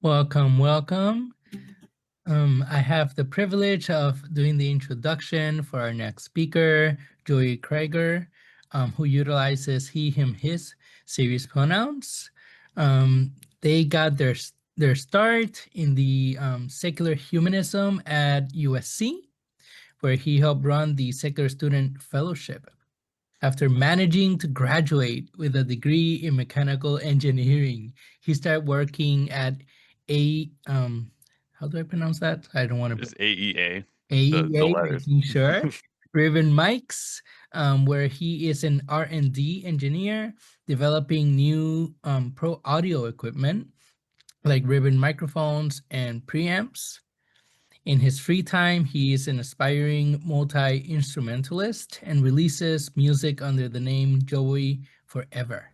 Welcome, welcome. I have the privilege of doing the introduction for our next speaker, Joey Krieger, who utilizes he, him, his series pronouns. They got their start in the secular humanism at USC, where he helped run the Secular Student Fellowship. After managing to graduate with a degree in mechanical engineering, he started working at how do I pronounce that? I don't want to. Just AEA, the AEA, letters. making sure. Ribbon Mics, where he is an R&D engineer developing new pro audio equipment like ribbon microphones and preamps. In his free time, he is an aspiring multi-instrumentalist and releases music under the name Joey Forever.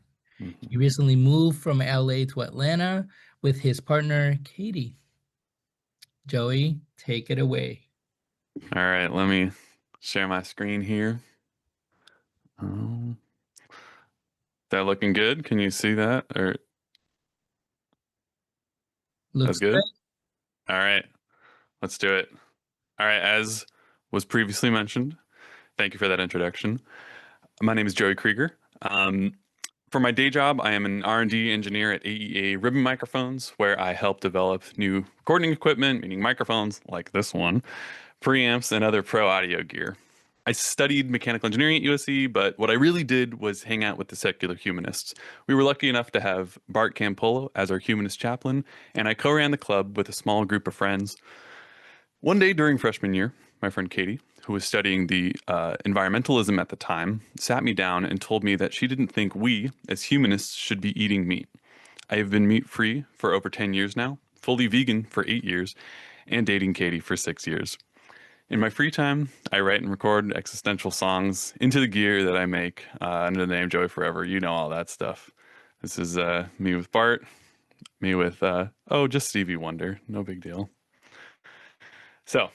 He recently moved from LA to Atlanta with his partner, Katie. Joey, take it away. All right, let me share my screen here. That looking good? Can you see that? Or Looks that's good? good. All right, let's do it. All right, as was previously mentioned, thank you for that introduction. My name is Joey Krieger. For my day job, I am an R&D engineer at AEA Ribbon Microphones, where I help develop new recording equipment, meaning microphones like this one, preamps, and other pro audio gear. I studied mechanical engineering at USC, but what I really did was hang out with the secular humanists. We were lucky enough to have Bart Campolo as our humanist chaplain, and I co-ran the club with a small group of friends. One day during freshman year, my friend Katie, who was studying the environmentalism at the time, sat me down and told me that she didn't think we, as humanists, should be eating meat. I have been meat-free for over 10 years now, fully vegan for 8 years, and dating Katie for 6 years. In my free time, I write and record existential songs into the gear that I make under the name Joey Forever. You know all that stuff. This is me with Bart, me with, just Stevie Wonder. No big deal. So,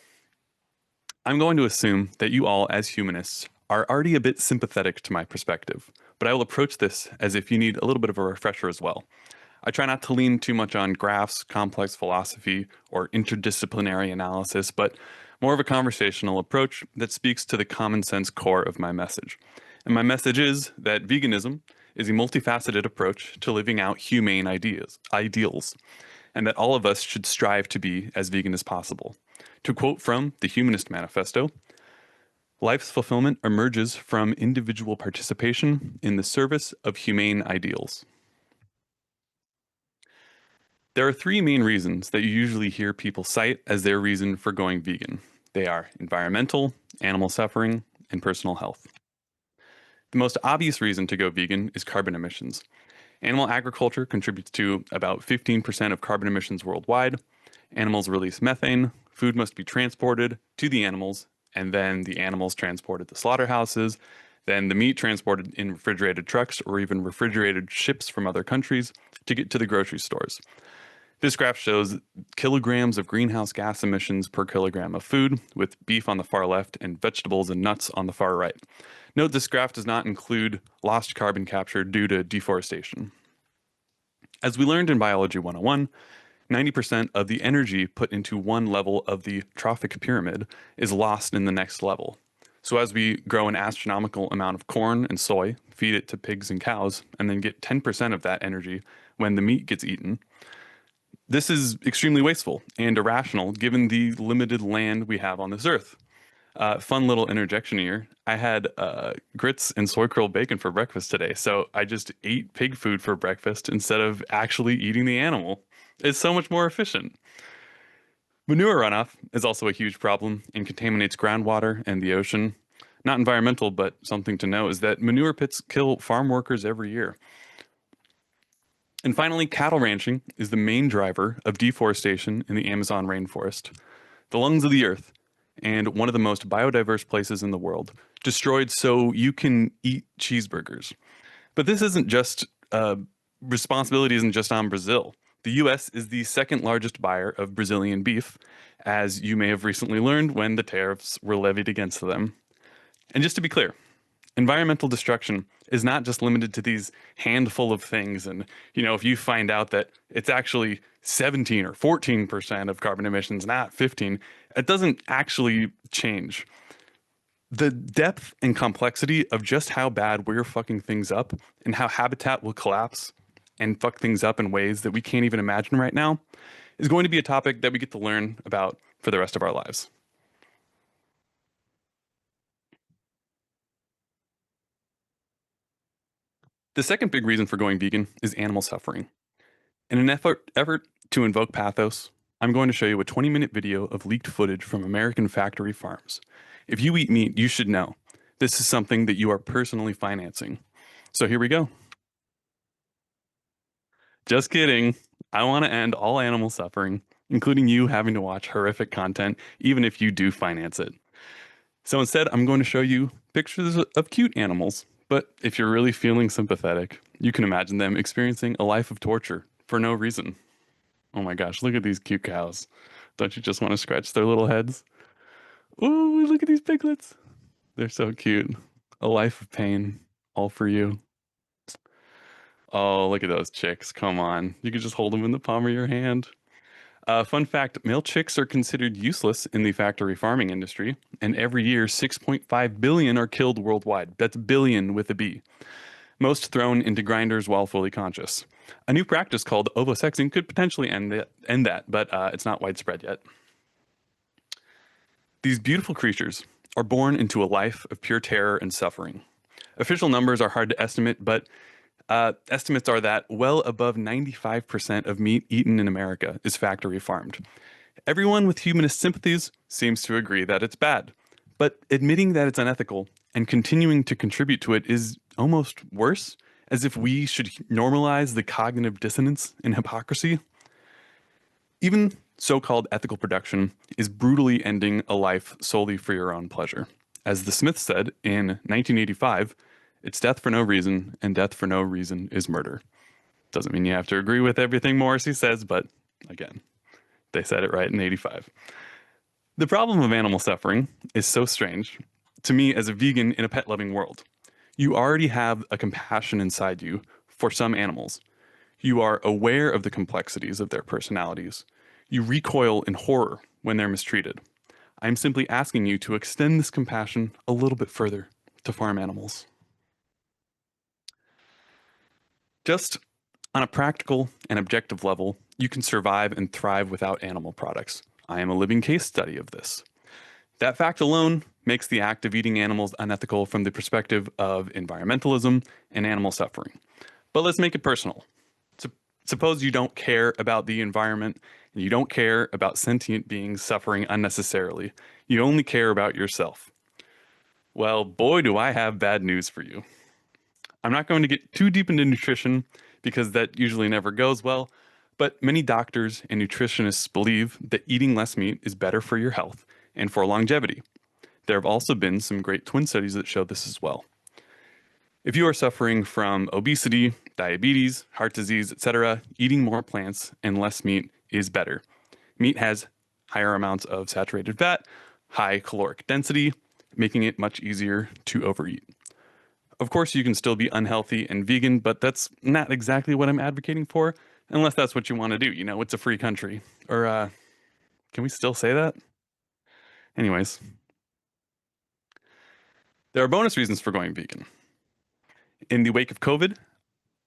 I'm going to assume that you all, as humanists, are already a bit sympathetic to my perspective, but I will approach this as if you need a little bit of a refresher as well. I try not to lean too much on graphs, complex philosophy, or interdisciplinary analysis, but more of a conversational approach that speaks to the common sense core of my message. And my message is that veganism is a multifaceted approach to living out humane ideals, and that all of us should strive to be as vegan as possible. To quote from the Humanist Manifesto, life's fulfillment emerges from individual participation in the service of humane ideals. There are three main reasons that you usually hear people cite as their reason for going vegan. They are environmental, animal suffering, and personal health. The most obvious reason to go vegan is carbon emissions. Animal agriculture contributes to about 15% of carbon emissions worldwide. Animals release methane, food must be transported to the animals, and then the animals transported to slaughterhouses, then the meat transported in refrigerated trucks or even refrigerated ships from other countries to get to the grocery stores. This graph shows kilograms of greenhouse gas emissions per kilogram of food, with beef on the far left and vegetables and nuts on the far right. Note this graph does not include lost carbon capture due to deforestation. As we learned in Biology 101, 90% of the energy put into one level of the trophic pyramid is lost in the next level. So as we grow an astronomical amount of corn and soy, feed it to pigs and cows, and then get 10% of that energy when the meat gets eaten, this is extremely wasteful and irrational given the limited land we have on this earth. Fun little interjection here. I had grits and soy curl bacon for breakfast today, so I just ate pig food for breakfast instead of actually eating the animal. It's so much more efficient. Manure runoff is also a huge problem and contaminates groundwater and the ocean. Not environmental, but something to know is that manure pits kill farm workers every year. And finally, cattle ranching is the main driver of deforestation in the Amazon rainforest, the lungs of the earth, and one of the most biodiverse places in the world, destroyed so you can eat cheeseburgers. But this isn't just, responsibility isn't just on Brazil. The US is the second largest buyer of Brazilian beef, as you may have recently learned when the tariffs were levied against them. And just to be clear, environmental destruction is not just limited to these handful of things. And, if you find out that it's actually 17 or 14% of carbon emissions, not 15, it doesn't actually change. The depth and complexity of just how bad we're fucking things up and how habitat will collapse and fuck things up in ways that we can't even imagine right now is going to be a topic that we get to learn about for the rest of our lives. The second big reason for going vegan is animal suffering. In an effort to invoke pathos, I'm going to show you a 20-minute video of leaked footage from American factory farms. If you eat meat, you should know. This is something that you are personally financing. So here we go. Just kidding. I want to end all animal suffering, including you having to watch horrific content, even if you do finance it. So instead, I'm going to show you pictures of cute animals. But if you're really feeling sympathetic, you can imagine them experiencing a life of torture for no reason. Oh my gosh, look at these cute cows. Don't you just want to scratch their little heads? Ooh, look at these piglets. They're so cute. A life of pain, all for you. Oh, look at those chicks. Come on. You could just hold them in the palm of your hand. Fun fact, male chicks are considered useless in the factory farming industry, and every year 6.5 billion are killed worldwide. That's billion with a B. Most thrown into grinders while fully conscious. A new practice called ovosexing could potentially end that, but it's not widespread yet. These beautiful creatures are born into a life of pure terror and suffering. Official numbers are hard to estimate, but estimates are that well above 95% of meat eaten in America is factory farmed. Everyone with humanist sympathies seems to agree that it's bad, but admitting that it's unethical and continuing to contribute to it is almost worse, as if we should normalize the cognitive dissonance and hypocrisy. Even so-called ethical production is brutally ending a life solely for your own pleasure. As the Smiths said in 1985, it's death for no reason, and death for no reason is murder. Doesn't mean you have to agree with everything Morrissey says, but again, they said it right in 85. The problem of animal suffering is so strange to me as a vegan in a pet-loving world. You already have a compassion inside you for some animals. You are aware of the complexities of their personalities. You recoil in horror when they're mistreated. I'm simply asking you to extend this compassion a little bit further to farm animals. Just on a practical and objective level, you can survive and thrive without animal products. I am a living case study of this. That fact alone makes the act of eating animals unethical from the perspective of environmentalism and animal suffering. But let's make it personal. Suppose you don't care about the environment and you don't care about sentient beings suffering unnecessarily. You only care about yourself. Well, boy, do I have bad news for you. I'm not going to get too deep into nutrition because that usually never goes well, but many doctors and nutritionists believe that eating less meat is better for your health and for longevity. There have also been some great twin studies that show this as well. If you are suffering from obesity, diabetes, heart disease, etc., eating more plants and less meat is better. Meat has higher amounts of saturated fat, high caloric density, making it much easier to overeat. Of course, you can still be unhealthy and vegan, but that's not exactly what I'm advocating for, unless that's what you want to do. You know, it's a free country. Or, can we still say that? Anyways, there are bonus reasons for going vegan. In the wake of COVID,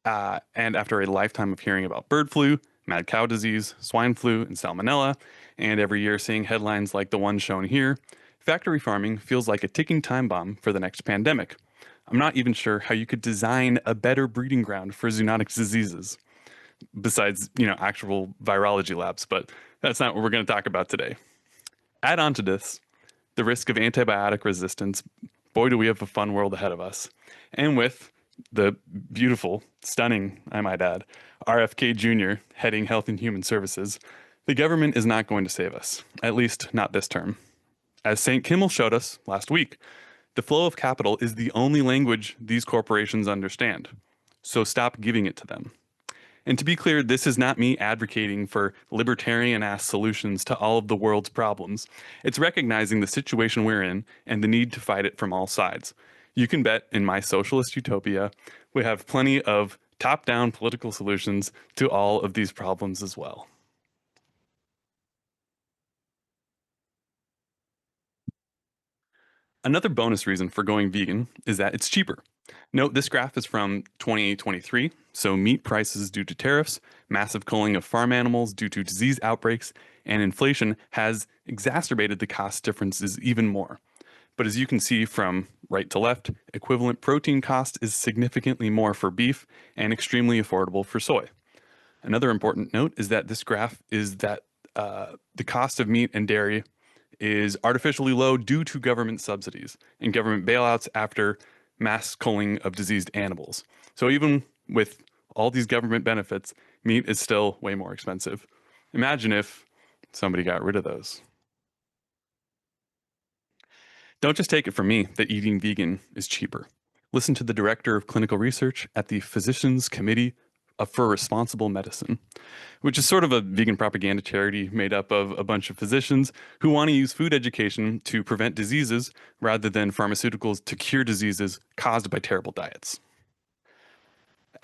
and after a lifetime of hearing about bird flu, mad cow disease, swine flu, and salmonella, and every year seeing headlines like the one shown here, factory farming feels like a ticking time bomb for the next pandemic. I'm not even sure how you could design a better breeding ground for zoonotic diseases, besides, actual virology labs, but that's not what we're going to talk about today. Add on to this the risk of antibiotic resistance. Boy, do we have a fun world ahead of us. And with the beautiful, stunning, I might add, RFK Jr. heading Health and Human Services, the government is not going to save us, at least not this term. As St. Kimmel showed us last week, the flow of capital is the only language these corporations understand. So stop giving it to them. And to be clear, this is not me advocating for libertarian-ass solutions to all of the world's problems. It's recognizing the situation we're in and the need to fight it from all sides. You can bet in my socialist utopia, we have plenty of top-down political solutions to all of these problems as well. Another bonus reason for going vegan is that it's cheaper. Note this graph is from 2023, so meat prices due to tariffs, massive culling of farm animals due to disease outbreaks, and inflation has exacerbated the cost differences even more. But as you can see from right to left, equivalent protein cost is significantly more for beef and extremely affordable for soy. Another important note is that this graph is that the cost of meat and dairy is artificially low due to government subsidies and government bailouts after mass culling of diseased animals. So even with all these government benefits, meat is still way more expensive. Imagine if somebody got rid of those. Don't just take it from me that eating vegan is cheaper. Listen to the director of clinical research at the Physicians Committee for Responsible Medicine, which is sort of a vegan propaganda charity made up of a bunch of physicians who want to use food education to prevent diseases rather than pharmaceuticals to cure diseases caused by terrible diets.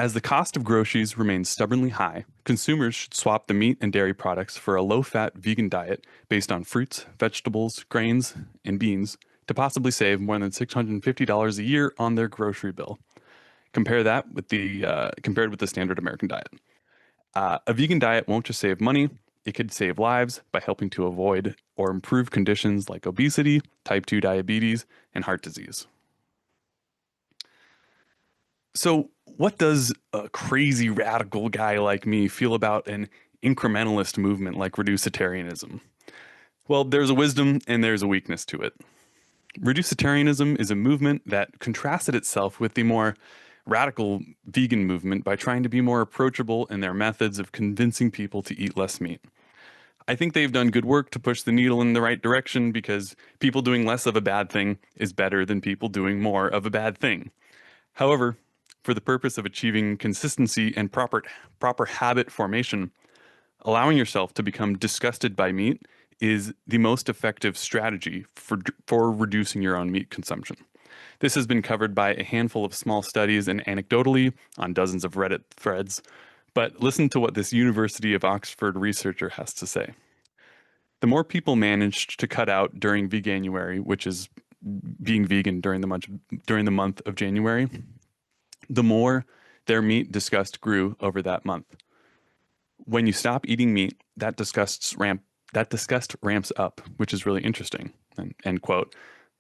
As the cost of groceries remains stubbornly high, consumers should swap the meat and dairy products for a low fat vegan diet based on fruits, vegetables, grains, and beans to possibly save more than $650 a year on their grocery bill. Compare that with compared with the standard American diet. A vegan diet won't just save money, it could save lives by helping to avoid or improve conditions like obesity, type 2 diabetes, and heart disease. So, what does a crazy radical guy like me feel about an incrementalist movement like reducitarianism? Well, there's a wisdom and there's a weakness to it. Reducitarianism is a movement that contrasted itself with the more radical vegan movement by trying to be more approachable in their methods of convincing people to eat less meat. I think they've done good work to push the needle in the right direction because people doing less of a bad thing is better than people doing more of a bad thing. However, for the purpose of achieving consistency and proper habit formation, allowing yourself to become disgusted by meat is the most effective strategy for reducing your own meat consumption. This has been covered by a handful of small studies and anecdotally on dozens of Reddit threads, but listen to what this University of Oxford researcher has to say. The more people managed to cut out during Veganuary, which is being vegan during the month of January, the more their meat disgust grew over that month. When you stop eating meat, that disgust ramps up, which is really interesting. And end quote.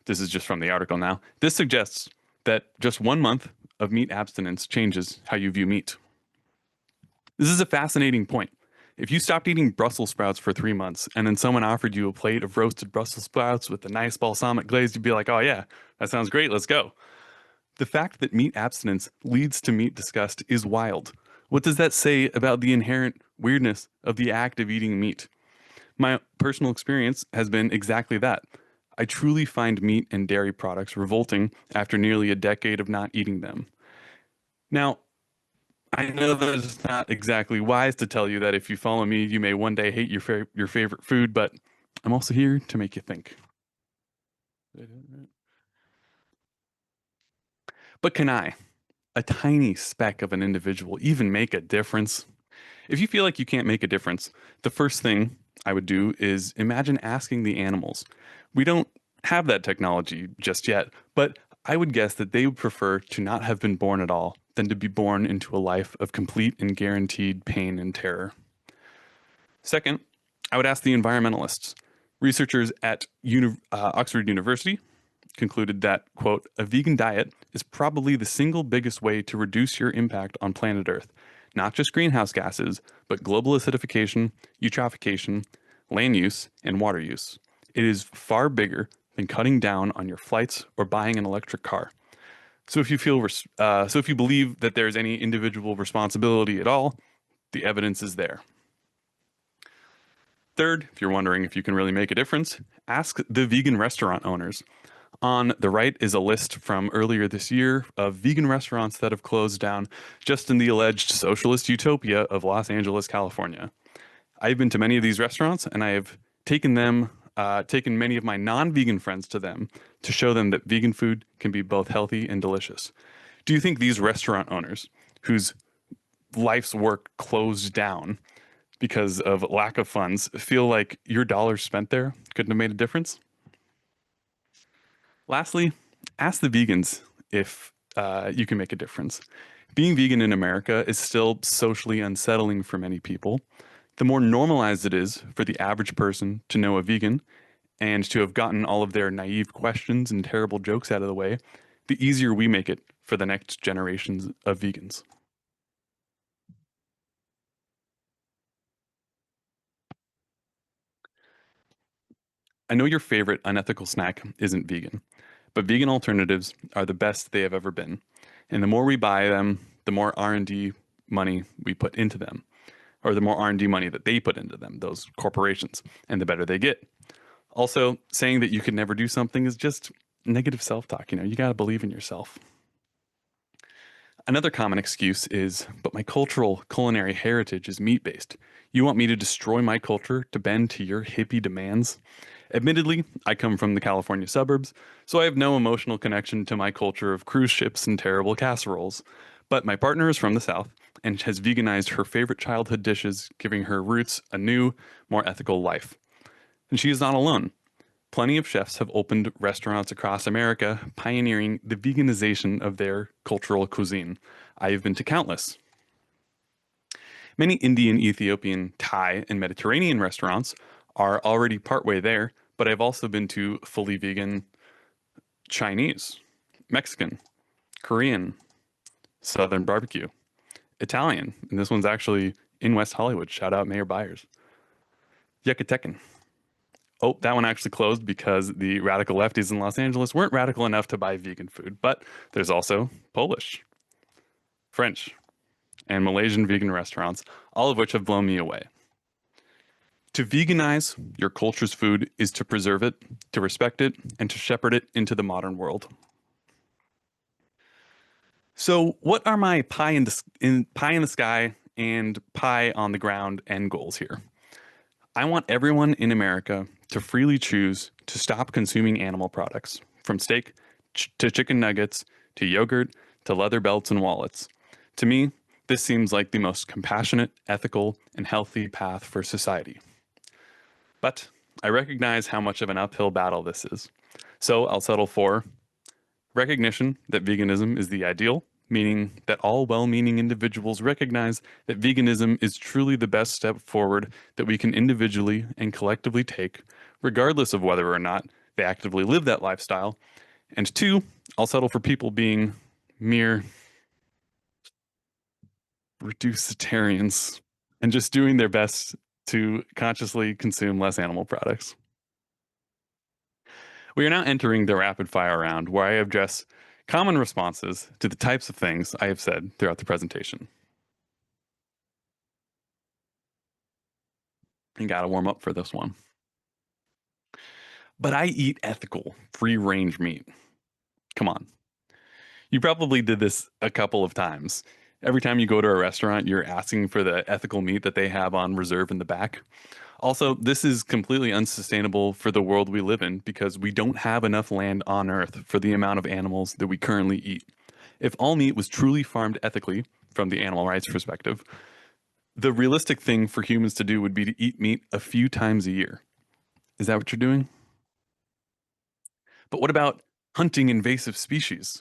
This is just from the article now. This suggests that just 1 month of meat abstinence changes how you view meat. This is a fascinating point. If you stopped eating Brussels sprouts for 3 months and then someone offered you a plate of roasted Brussels sprouts with a nice balsamic glaze, you'd be like, oh yeah, that sounds great, let's go. The fact that meat abstinence leads to meat disgust is wild. What does that say about the inherent weirdness of the act of eating meat? My personal experience has been exactly that. I truly find meat and dairy products revolting after nearly a decade of not eating them. Now, I know that it's not exactly wise to tell you that if you follow me, you may one day hate your favorite food, but I'm also here to make you think. But can I, a tiny speck of an individual, even make a difference? If you feel like you can't make a difference, the first thing I would do is imagine asking the animals. We don't have that technology just yet, but I would guess that they would prefer to not have been born at all than to be born into a life of complete and guaranteed pain and terror. Second, I would ask the environmentalists. Researchers at Oxford University concluded that, quote, a vegan diet is probably the single biggest way to reduce your impact on planet Earth, not just greenhouse gases, but global acidification, eutrophication, land use, and water use. It is far bigger than cutting down on your flights or buying an electric car. So if you believe that there's any individual responsibility at all, the evidence is there. Third, if you're wondering if you can really make a difference, ask the vegan restaurant owners. On the right is a list from earlier this year of vegan restaurants that have closed down just in the alleged socialist utopia of Los Angeles, California. I've been to many of these restaurants and I have taken many of my non-vegan friends to them to show them that vegan food can be both healthy and delicious. Do you think these restaurant owners, whose life's work closed down because of lack of funds, feel like your dollars spent there couldn't have made a difference? Lastly, ask the vegans if you can make a difference. Being vegan in America is still socially unsettling for many people. The more normalized it is for the average person to know a vegan and to have gotten all of their naive questions and terrible jokes out of the way, the easier we make it for the next generations of vegans. I know your favorite unethical snack isn't vegan, but vegan alternatives are the best they have ever been. And the more we buy them, the more R&D money we put into them, or the more R&D money that they put into them, those corporations, and the better they get. Also, saying that you could never do something is just negative self-talk. You got to believe in yourself. Another common excuse is, but my cultural culinary heritage is meat based. You want me to destroy my culture to bend to your hippie demands? Admittedly, I come from the California suburbs, so I have no emotional connection to my culture of cruise ships and terrible casseroles. But my partner is from the South and has veganized her favorite childhood dishes, giving her roots a new, more ethical life. And she is not alone. Plenty of chefs have opened restaurants across America, pioneering the veganization of their cultural cuisine. I have been to countless. Many Indian, Ethiopian, Thai, and Mediterranean restaurants are already partway there, but I've also been to fully vegan Chinese, Mexican, Korean, Southern barbecue, Italian, and this one's actually in West Hollywood. Shout out Mayor Byers. Yucatecan. Oh, that one actually closed because the radical lefties in Los Angeles weren't radical enough to buy vegan food. But there's also Polish, French, and Malaysian vegan restaurants, all of which have blown me away. To veganize your culture's food is to preserve it, to respect it, and to shepherd it into the modern world. So, what are my pie in the sky and pie on the ground end goals here? I want everyone in America to freely choose to stop consuming animal products, from steak to chicken nuggets to yogurt to leather belts and wallets. To me, this seems like the most compassionate, ethical, and healthy path for society. But I recognize how much of an uphill battle this is. So I'll settle for recognition that veganism is the ideal, meaning that all well meaning individuals recognize that veganism is truly the best step forward that we can individually and collectively take, regardless of whether or not they actively live that lifestyle. And two, I'll settle for people being mere reducitarians and just doing their best to consciously consume less animal products. We are now entering the rapid fire round where I address common responses to the types of things I have said throughout the presentation. You gotta warm up for this one. But I eat ethical, free range meat. Come on. You probably did this a couple of times. Every time you go to a restaurant, you're asking for the ethical meat that they have on reserve in the back. Also, this is completely unsustainable for the world we live in because we don't have enough land on Earth for the amount of animals that we currently eat. If all meat was truly farmed ethically, from the animal rights perspective, the realistic thing for humans to do would be to eat meat a few times a year. Is that what you're doing? But what about hunting invasive species?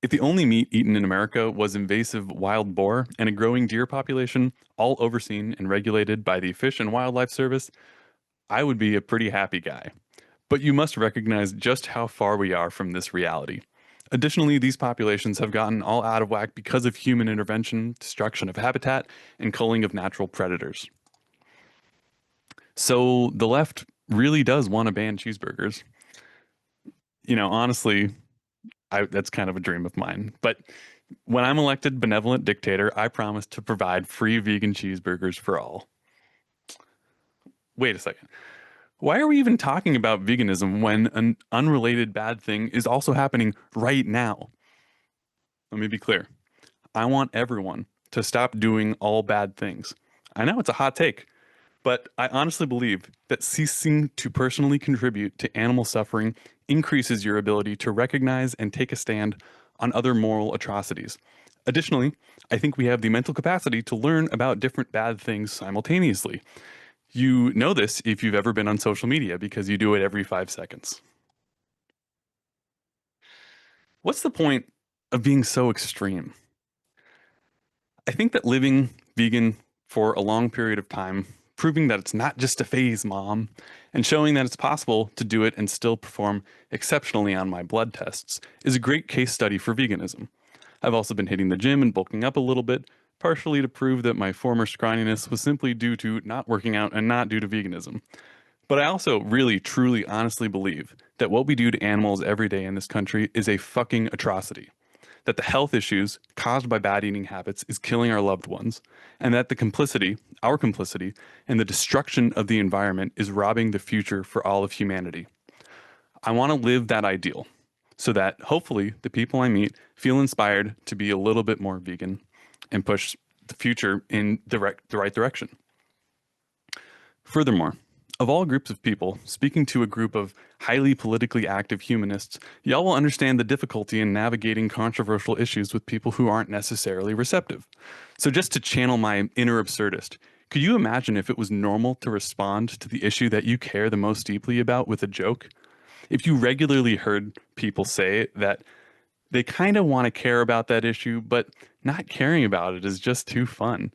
If the only meat eaten in America was invasive wild boar and a growing deer population, all overseen and regulated by the Fish and Wildlife Service, I would be a pretty happy guy. But you must recognize just how far we are from this reality. Additionally, these populations have gotten all out of whack because of human intervention, destruction of habitat, and culling of natural predators. So the left really does want to ban cheeseburgers. Honestly, that's kind of a dream of mine. But when I'm elected benevolent dictator, I promise to provide free vegan cheeseburgers for all. Wait a second. Why are we even talking about veganism when an unrelated bad thing is also happening right now? Let me be clear. I want everyone to stop doing all bad things. I know it's a hot take, but I honestly believe that ceasing to personally contribute to animal suffering increases your ability to recognize and take a stand on other moral atrocities. Additionally, I think we have the mental capacity to learn about different bad things simultaneously. You know this if you've ever been on social media because you do it every 5 seconds. What's the point of being so extreme? I think that living vegan for a long period of time, proving that it's not just a phase, mom, and showing that it's possible to do it and still perform exceptionally on my blood tests is a great case study for veganism. I've also been hitting the gym and bulking up a little bit, partially to prove that my former scrawniness was simply due to not working out and not due to veganism. But I also really, truly, honestly believe that what we do to animals every day in this country is a fucking atrocity. That the health issues caused by bad eating habits is killing our loved ones, and that the complicity, our complicity, and the destruction of the environment is robbing the future for all of humanity. I want to live that ideal so that hopefully the people I meet feel inspired to be a little bit more vegan and push the future in the right direction. Furthermore, of all groups of people, speaking to a group of highly politically active humanists, y'all will understand the difficulty in navigating controversial issues with people who aren't necessarily receptive. So, just to channel my inner absurdist, could you imagine if it was normal to respond to the issue that you care the most deeply about with a joke? If you regularly heard people say that they kind of want to care about that issue, but not caring about it is just too fun.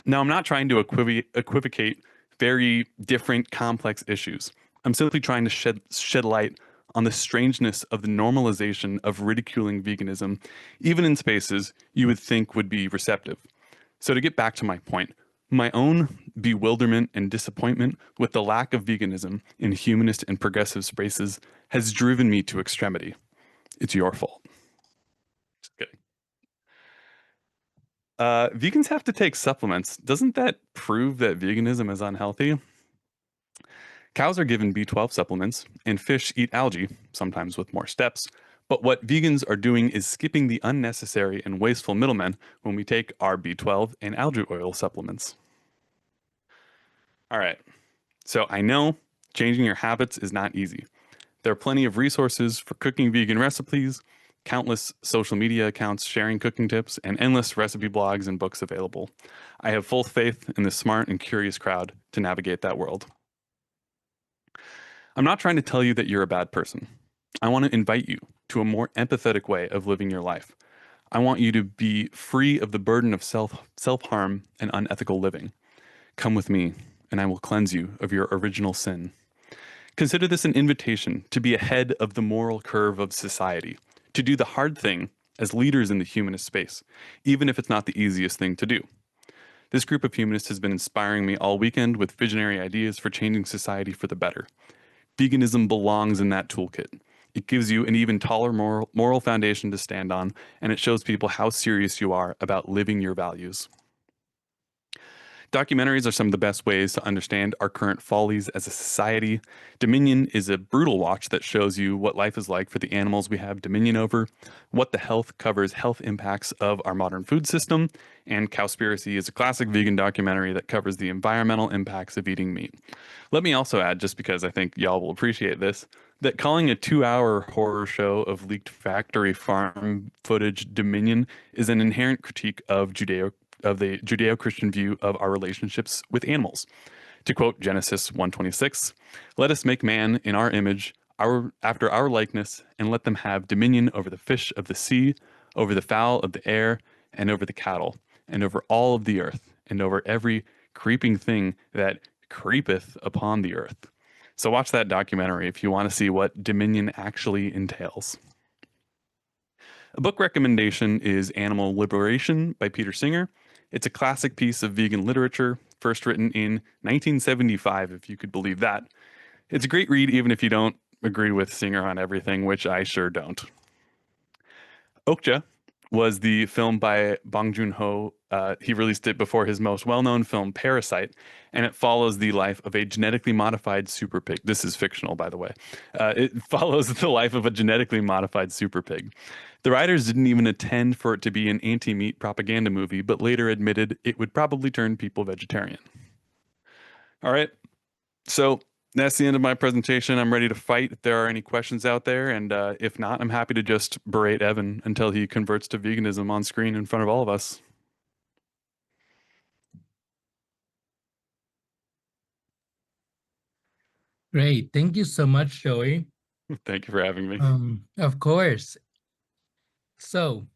Now, I'm not trying to equivocate very different, complex issues. I'm simply trying to shed light on the strangeness of the normalization of ridiculing veganism, even in spaces you would think would be receptive. So, to get back to my point, my own bewilderment and disappointment with the lack of veganism in humanist and progressive spaces has driven me to extremity. It's your fault. Just kidding. Vegans have to take supplements. Doesn't that prove that veganism is unhealthy? Cows are given B12 supplements, and fish eat algae, sometimes with more steps. But what vegans are doing is skipping the unnecessary and wasteful middlemen when we take our B12 and algae oil supplements. All right, so I know changing your habits is not easy. There are plenty of resources for cooking vegan recipes, countless social media accounts sharing cooking tips, and endless recipe blogs and books available. I have full faith in the smart and curious crowd to navigate that world. I'm not trying to tell you that you're a bad person. I want to invite you to a more empathetic way of living your life. I want you to be free of the burden of self-harm and unethical living. Come with me, and I will cleanse you of your original sin. Consider this an invitation to be ahead of the moral curve of society, to do the hard thing as leaders in the humanist space, even if it's not the easiest thing to do. This group of humanists has been inspiring me all weekend with visionary ideas for changing society for the better. Veganism belongs in that toolkit. It gives you an even taller moral foundation to stand on, and it shows people how serious you are about living your values. Documentaries are some of the best ways to understand our current follies as a society. Dominion is a brutal watch that shows you what life is like for the animals we have dominion over. What the Health covers health impacts of our modern food system. And Cowspiracy is a classic vegan documentary that covers the environmental impacts of eating meat. Let me also add, just because I think y'all will appreciate this, that calling a 2-hour horror show of leaked factory farm footage Dominion is an inherent critique of the Judeo-Christian view of our relationships with animals. To quote Genesis 1:26, "Let us make man in our image, after our likeness, and let them have dominion over the fish of the sea, over the fowl of the air, and over the cattle, and over all of the earth, and over every creeping thing that creepeth upon the earth." So watch that documentary if you want to see what dominion actually entails. A book recommendation is Animal Liberation by Peter Singer. It's a classic piece of vegan literature, first written in 1975, if you could believe that. It's a great read, even if you don't agree with Singer on everything, which I sure don't. Okja was the film by Bong Joon-ho. He released it before his most well-known film, Parasite, and it follows the life of a genetically modified super pig. This is fictional, by the way. It follows the life of a genetically modified super pig. The writers didn't even intend for it to be an anti-meat propaganda movie, but later admitted it would probably turn people vegetarian. All right, so that's the end of my presentation. I'm ready to fight if there are any questions out there, and if not, I'm happy to just berate Evan until he converts to veganism on screen in front of all of us. Great. Thank you so much, Joey. Thank you for having me. Of course. So,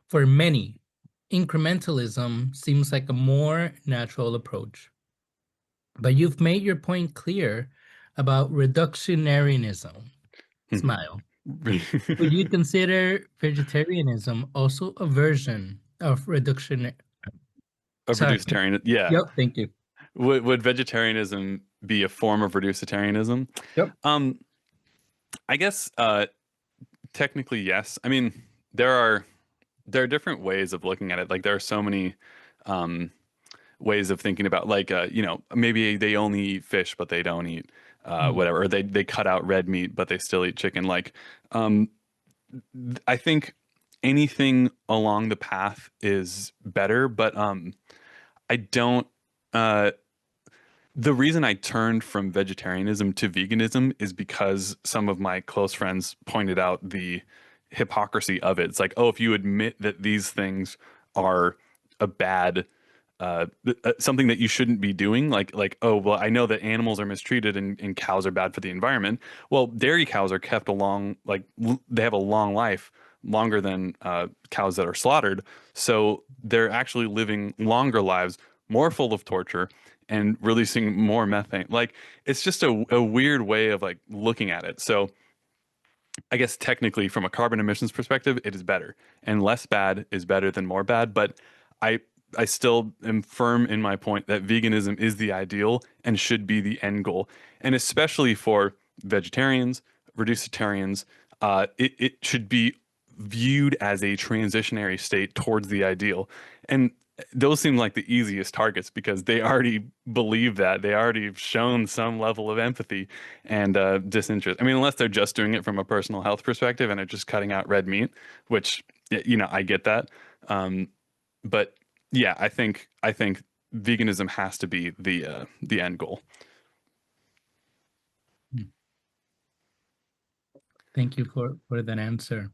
for many, incrementalism seems like a more natural approach. But you've made your point clear about reductionarianism. Smile. Would you consider vegetarianism also a version of reduction? Of Sorry. reducitarian, yeah. Yep, thank you. Would vegetarianism be a form of reducitarianism? Yep. Um, I guess technically yes. I mean, there are there are different ways of looking at it. Like there are so many um, ways of thinking about, like maybe they only eat fish but they don't eat Mm, whatever, or they cut out red meat but they still eat chicken. Like um, I think anything along the path is better, but I don't. Uh, the reason I turned from vegetarianism to veganism is because some of my close friends pointed out the hypocrisy of it. It's like, oh, if you admit that these things are a bad something that you shouldn't be doing, like oh well, I know that animals are mistreated and cows are bad for the environment. Well, dairy cows are kept along, like they have a long life, longer than cows that are slaughtered, so they're actually living longer lives, more full of torture and releasing more methane. Like it's just a weird way of like looking at it. So I guess technically, from a carbon emissions perspective, it is better, and less bad is better than more bad. But I I still am firm in my point that veganism is the ideal and should be the end goal, and especially for vegetarians, reducitarians, it should be viewed as a transitionary state towards the ideal. And those seem like the easiest targets because they already believe that. They already have shown some level of empathy and disinterest. I mean, unless they're just doing it from a personal health perspective and are just cutting out red meat, which I get that. Um, but yeah, I think veganism has to be the end goal. mm. Thank you for that answer.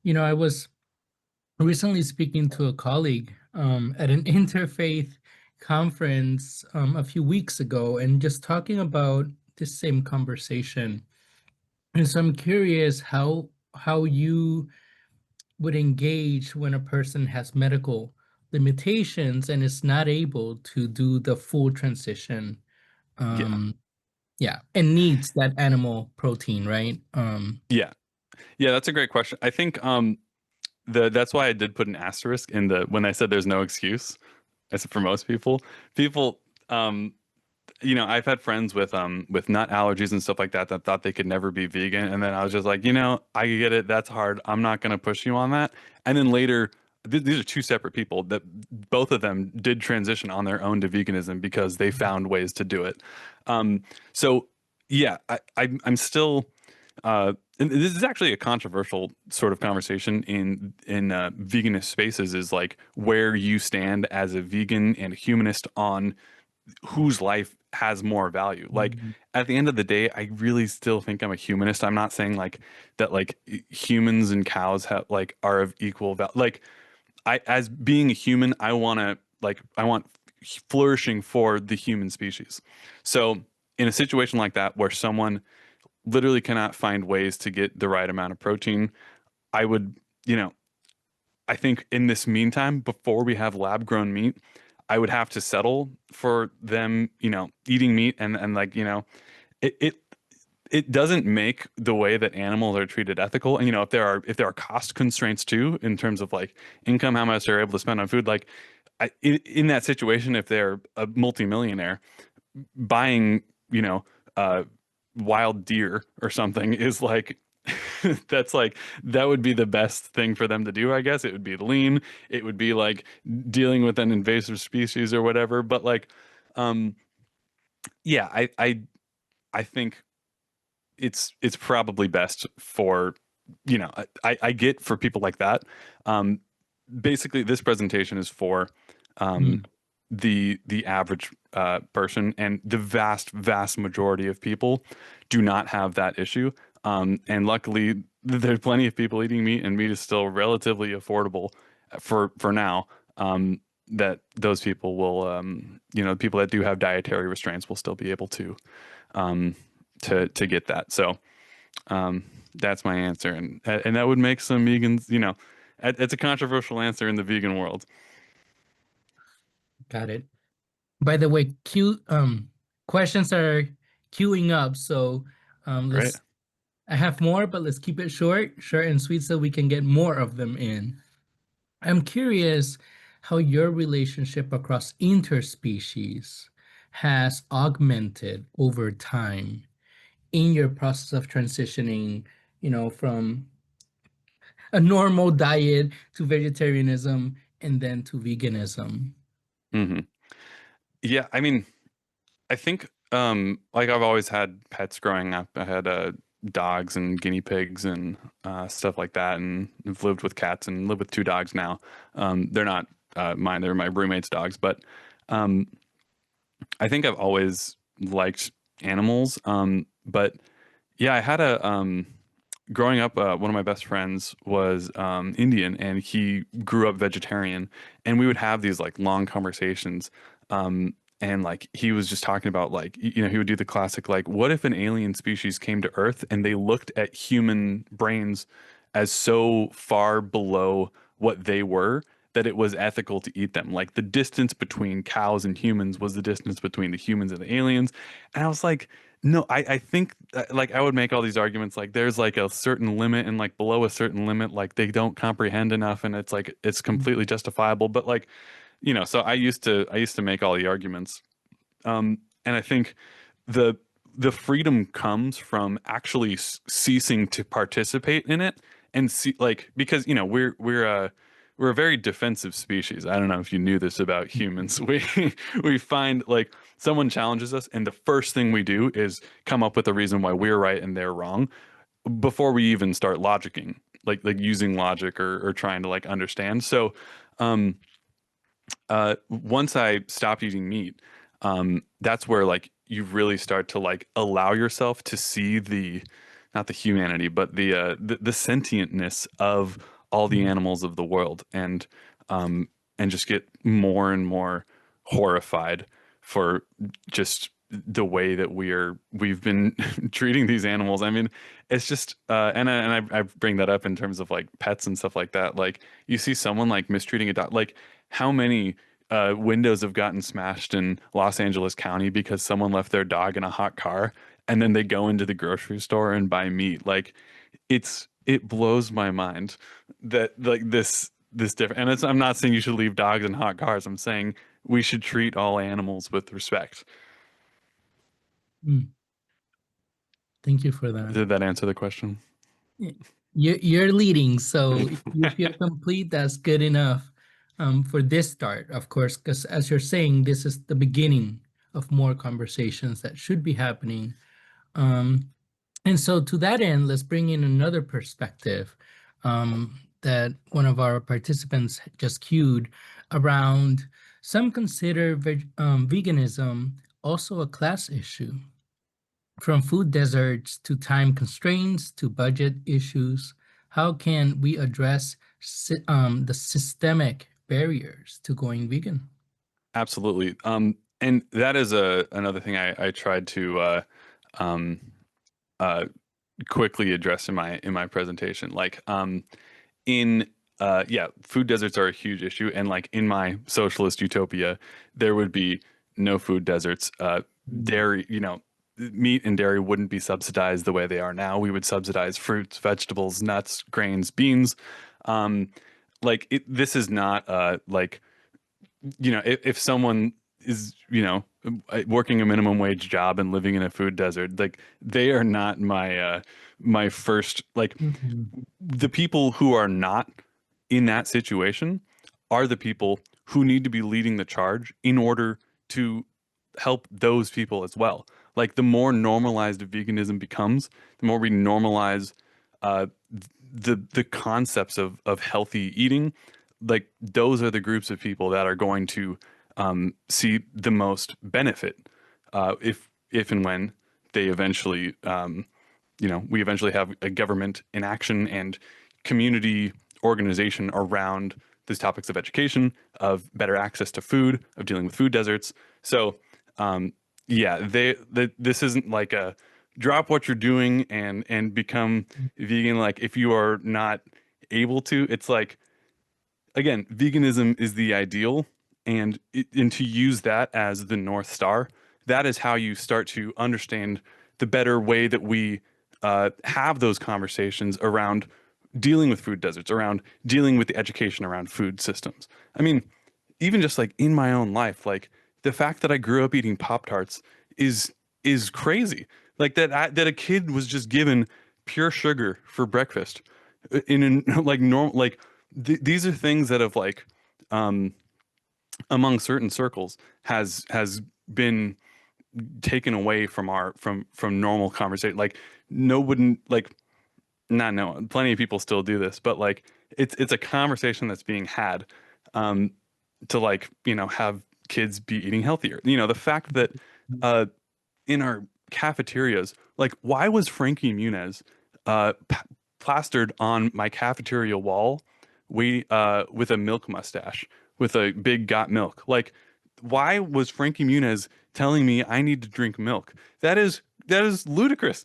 I was recently speaking to a colleague at an interfaith conference a few weeks ago and just talking about this same conversation. And so I'm curious how you would engage when a person has medical limitations and is not able to do the full transition. Yeah, Um, yeah, and needs that animal protein, right? yeah, yeah. That's a great question. I think that's why I did put an asterisk in the when I said there's no excuse. I said for most people, people um I've had friends with nut allergies and stuff like that that thought they could never be vegan, and then I was just like, I get it, that's hard. I'm not gonna push you on that. And then later, these are two separate people that both of them did transition on their own to veganism because they found ways to do it. Um, so yeah, I'm still. And this is actually a controversial sort of conversation in veganist spaces, is like where you stand as a vegan and a humanist on whose life has more value. Like Mhm. at the end of the day, I really still think I'm a humanist. I'm not saying like that like humans and cows have like are of equal value. Like I as being a human, I want flourishing for the human species. So in a situation like that where someone literally cannot find ways to get the right amount of protein, I would, you know, I think in this meantime, before we have lab grown meat, I would have to settle for them, eating meat and like, it, it it doesn't make the way that animals are treated ethical. And if there are cost constraints too in terms of like income, how much they're able to spend on food, like in that situation, if they're a multimillionaire, buying, uh, wild deer or something is like that's like that would be the best thing for them to do. I guess it would be lean. It would be like dealing with an invasive species or whatever. But like, um, yeah, I think it's probably best for I get for people like that. Um, Basically, this presentation is for um, Mm. the average person, and the vast majority of people do not have that issue. And luckily, there's plenty of people eating meat, and meat is still relatively affordable for now. That those people will, people that do have dietary restraints will still be able to um, to get that. So. Um, That's my answer, and that would make some vegans, it's a controversial answer in the vegan world, Got it. By the way, questions are queuing up, so right? let's I have more, but let's keep it short and sweet so we can get more of them in. I'm curious how your relationship across interspecies has augmented over time in your process of transitioning, from a normal diet to vegetarianism and then to veganism. hmm Yeah, I mean, I think like I've always had pets growing up. I had dogs and guinea pigs and stuff like that, and I've lived with cats and live with two dogs now. They're not mine; they're my roommate's dogs. But um, I think I've always liked animals. But yeah, I had a growing up, one of my best friends was Indian, and he grew up vegetarian. And we would have these like long conversations. And like he was just talking about like he would do the classic like, what if an alien species came to Earth and they looked at human brains as so far below what they were that it was ethical to eat them. Like the distance between cows and humans was the distance between the humans and the aliens. And I was like, no, I think like I would make all these arguments like there's like a certain limit and like below a certain limit, like they don't comprehend enough and it's like it's completely justifiable. But like, so I used to make all the arguments. And I think the the freedom comes from actually ceasing to participate in it and see like because we're a very defensive species. I don't know if you knew this about humans. We find like someone challenges us and the first thing we do is come up with a reason why we're right and they're wrong before we even start logicking, like using logic or trying to like understand. So um once I stopped eating meat, that's where like you really start to like allow yourself to see not the humanity, but the sentientness of all the animals of the world, um, and just get more and more horrified for just the way that we've been treating these animals. I mean, it's just and I bring that up in terms of like pets and stuff like that. Like you see someone like mistreating a dog, like how many windows have gotten smashed in Los Angeles County because someone left their dog in a hot car and then they go into the grocery store and buy meat. Like it blows my mind that like this different. And I'm not saying you should leave dogs in hot cars. I'm saying we should treat all animals with respect. Mm, thank you for that. Did that answer the question? Y- You're leading, so if you feel complete, that's good enough for this start, of course, because as you're saying, this is the beginning of more conversations that should be happening. Um, and so to that end, let's bring in another perspective that one of our participants just cued around some consider veganism also a class issue. From food deserts to time constraints to budget issues, how can we address the systemic barriers to going vegan? Absolutely. And that is another thing I tried to um, uh, quickly address in my presentation. Like in yeah, food deserts are a huge issue, and like in my socialist utopia, there would be no food deserts. Dairy, meat and dairy wouldn't be subsidized the way they are now. We would subsidize fruits, vegetables, nuts, grains, beans. Um, this is not like if someone is, working a minimum wage job and living in a food desert, like they are not my first, like Mhm. the people who are not in that situation are the people who need to be leading the charge in order to help those people as well. Like the more normalized veganism becomes, the more we normalize uh, the concepts of healthy eating. Like those are the groups of people that are going to see the most benefit if and when they eventually we eventually have a government in action and community organization around these topics of education, of better access to food, of dealing with food deserts. So, yeah, this isn't like drop what you're doing and become vegan. Like if you are not able to, it's like again, veganism is the ideal, and to use that as the North Star, that is how you start to understand the better way that we have those conversations around dealing with food deserts, around dealing with the education around food systems. I mean, even just like in my own life, like the fact that I grew up eating Pop Tarts is is crazy. Like that a kid was just given pure sugar for breakfast like normal like these are things that have like um among certain circles has been taken away from our from normal conversation. Like no wouldn't like not no plenty of people still do this, but like it's a conversation that's being had um to like have kids be eating healthier. The fact that uh in our cafeterias, like why was Frankie Muniz plastered on my cafeteria wall with a milk mustache with a big got milk? Like why was Frankie Muniz telling me I need to drink milk? That is ludicrous.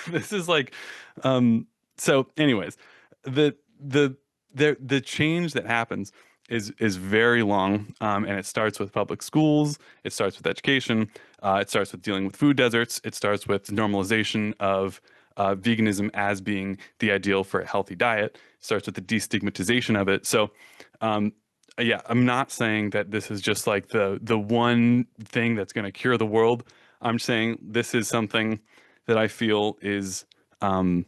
This is like um so anyways, the the the change that happens is very long, and it starts with public schools, it starts with education, it starts with dealing with food deserts, it starts with normalization of veganism as being the ideal for a healthy diet, it starts with the destigmatization of it. So um, yeah, I'm not saying that this is just like the one thing that's going to cure the world. I'm saying this is something that I feel is um,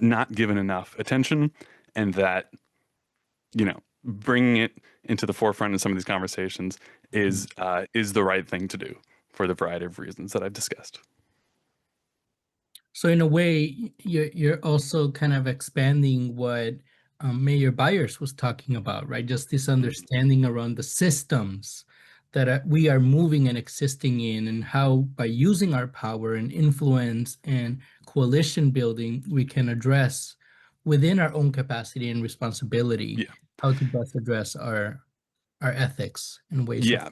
not given enough attention, and that bringing it into the forefront in some of these conversations is the right thing to do for the variety of reasons that I've discussed. So in a way, you're also kind of expanding what Mayor Byers was talking about, right? Just this Mhm. understanding around the systems that we are moving and existing in, and how by using our power and influence and coalition building, we can address within our own capacity and responsibility Yeah, how to best address our ethics and ways of. yeah,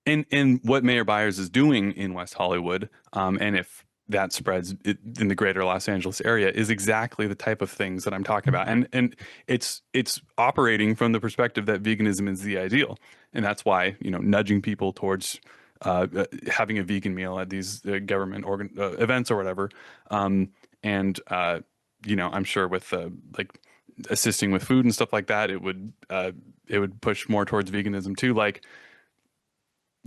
and what Mayor Byers is doing in West Hollywood, and if that spreads in the greater Los Angeles area, is exactly the type of things that I'm talking about, and it's operating from the perspective that veganism is the ideal, and that's why nudging people towards having a vegan meal at these government events or whatever, and I'm sure with like assisting with food and stuff like that, it would push more towards veganism too. Like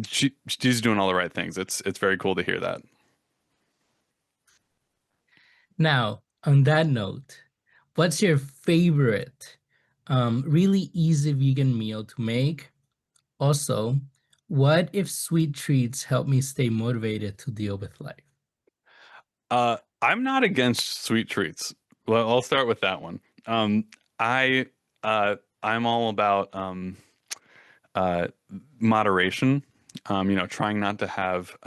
she's doing all the right things. It's very cool to hear that. Now, on that note, what's your favorite really easy vegan meal to make? Also, what if sweet treats help me stay motivated to deal with life? I'm not against sweet treats. Well, I'll start with that one. I I'm all about uh, moderation. Trying not to have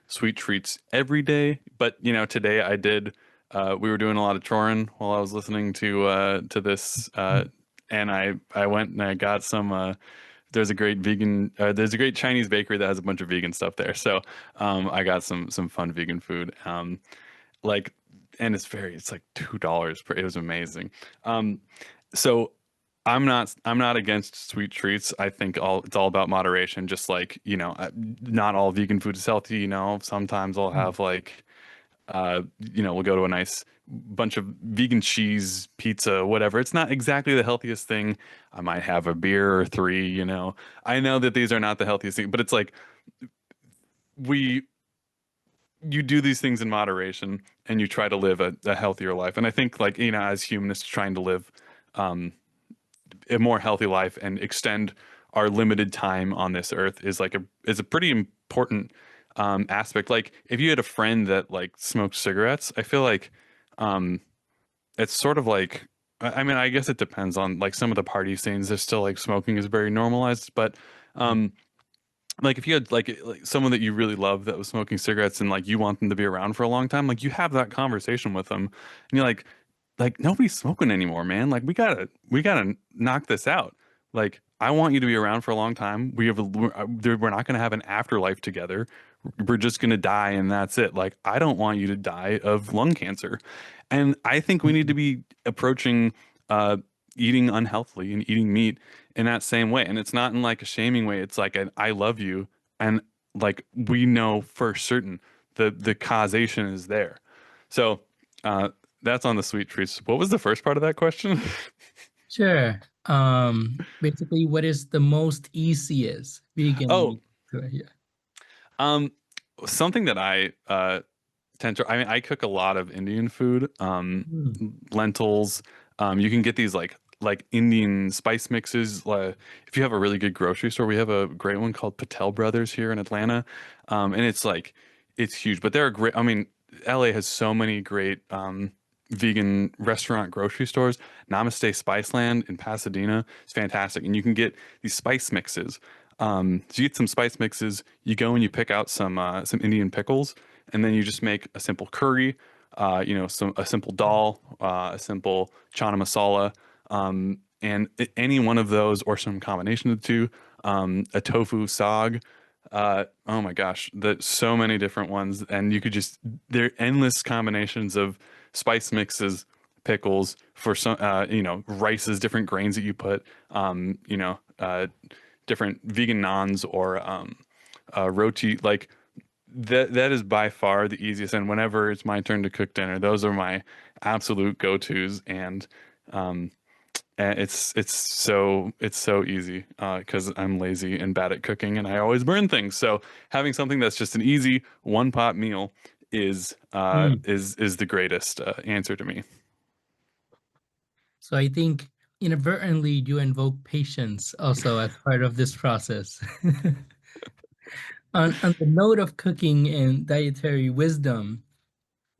sweet treats every day. But today I did. We were doing a lot of chorin while I was listening to this, and I went and I got some. There's a great Chinese bakery that has a bunch of vegan stuff there. So I got some fun vegan food. Like, and it's like $2 per. It was amazing. So I'm not against sweet treats. I think it's all about moderation. Just like not all vegan food is healthy. Sometimes I'll have like we'll go to a nice bunch of vegan cheese pizza, whatever. It's not exactly the healthiest thing. I might have a beer or three. I know that these are not the healthiest thing, but it's like we you do these things in moderation and you try to live a healthier life. And I think like as humanists trying to live um a more healthy life and extend our limited time on this earth is a pretty important aspect. Like if you had a friend that like smoked cigarettes, I feel like um it's sort of like I mean I guess it depends on like some of the party scenes. There's still like smoking is very normalized, but um like if you had like someone that you really love that was smoking cigarettes and like you want them to be around for a long time, like you have that conversation with them and you're like nobody's smoking anymore, man. Like we gotta knock this out. Like I want you to be around for a long time. We're not going to have an afterlife together. We're just going to die and that's it. Like, I don't want you to die of lung cancer. And I think we need to Mhm. be approaching uh, eating unhealthily and eating meat in that same way. And it's not in like a shaming way. It's like an I love you. And like we know for certain the causation is there. So uh, that's on the sweet treats. What was the first part of that question? Sure. Basically, what is the most easiest vegan Oh, meat? Yeah. um, something that I tend to, I mean, I cook a lot of Indian food, Mm. lentils. You can get these like Indian spice mixes. If you have a really good grocery store, we have a great one called Patel Brothers here in Atlanta, and it's like it's huge. But they're great. I mean, LA has so many great vegan restaurant grocery stores. Namaste Spiceland in Pasadena is fantastic, and you can get these spice mixes. So you get some spice mixes. You go and you pick out some Indian pickles, and then you just make a simple curry. Some a simple dal, a simple chana masala, and any one of those or some combination of the two. A tofu sag. Oh my gosh, there's so many different ones, and you could just there are endless combinations of spice mixes, pickles for some, rices, different grains that you put, different vegan naans or roti. Like that is by far the easiest. And whenever it's my turn to cook dinner, those are my absolute go-tos. And it's so easy because I'm lazy and bad at cooking, and I always burn things. So having something that's just an easy one pot meal is Mm. is the greatest answer to me. So I think inadvertently you invoke patience also as part of this process. On the note of cooking and dietary wisdom,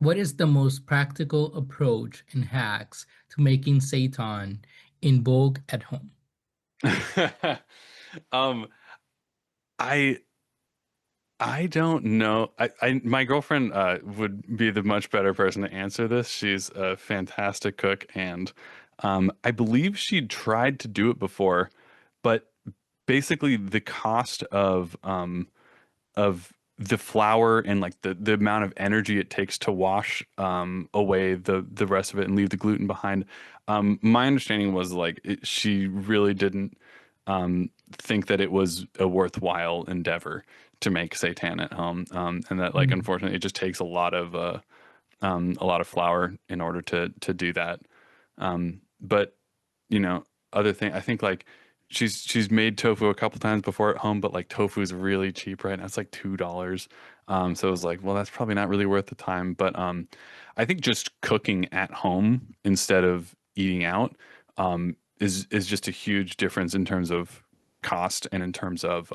what is the most practical approach and hacks to making seitan in bulk at home? um, I I don't know. I my girlfriend would be the much better person to answer this. She's a fantastic cook, and I believe she'd tried to do it before, but basically the cost of the flour and like the amount of energy it takes to wash away the rest of it and leave the gluten behind. My understanding was like she really didn't think that it was a worthwhile endeavor to make seitan at home, and that like Mm. unfortunately it just takes a lot of flour in order to do that. But other thing, I think like she's made tofu a couple times before at home, but like tofu is really cheap right now. It's like $2. So it was like, well, that's probably not really worth the time. But I think just cooking at home instead of eating out is just a huge difference in terms of cost and in terms of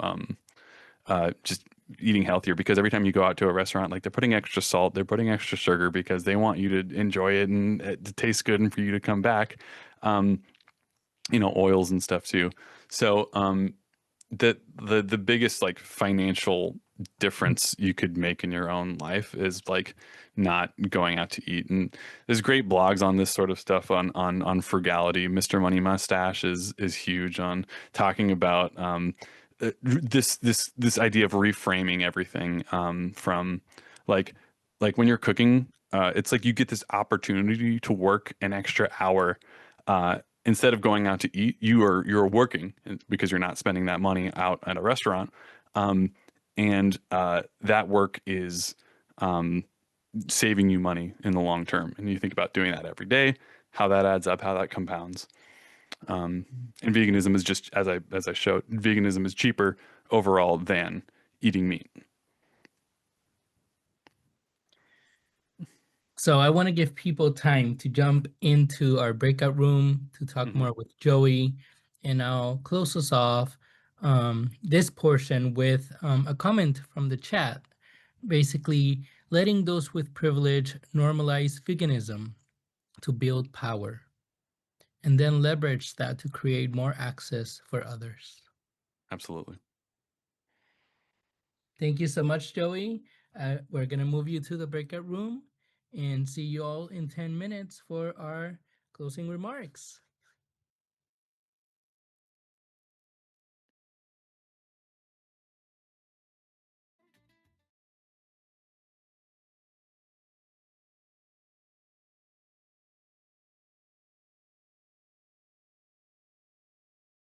just eating healthier because every time you go out to a restaurant, like they're putting extra salt, they're putting extra sugar because they want you to enjoy it and it to taste good and for you to come back. Um, oils and stuff too. So the biggest like financial difference you could make in your own life is like not going out to eat. And there's great blogs on this sort of stuff on frugality. Mr. Money Mustache is huge on talking about this idea of reframing everything from like like when you're cooking, it's like you get this opportunity to work an extra hour instead of going out to eat, you're working because you're not spending that money out at a restaurant, um, and that work is um, saving you money in the long term. And you think about doing that every day, how that adds up, how that compounds. And veganism is just as I showed, veganism is cheaper overall than eating meat. So I want to give people time to jump into our breakout room to talk Hmm. more with Joey, and I'll close us off this portion with a comment from the chat, basically letting those with privilege normalize veganism to build power, and then leverage that to create more access for others. Absolutely. Thank you so much, Joey. We're going to move you to the breakout room and see you all in 10 minutes for our closing remarks.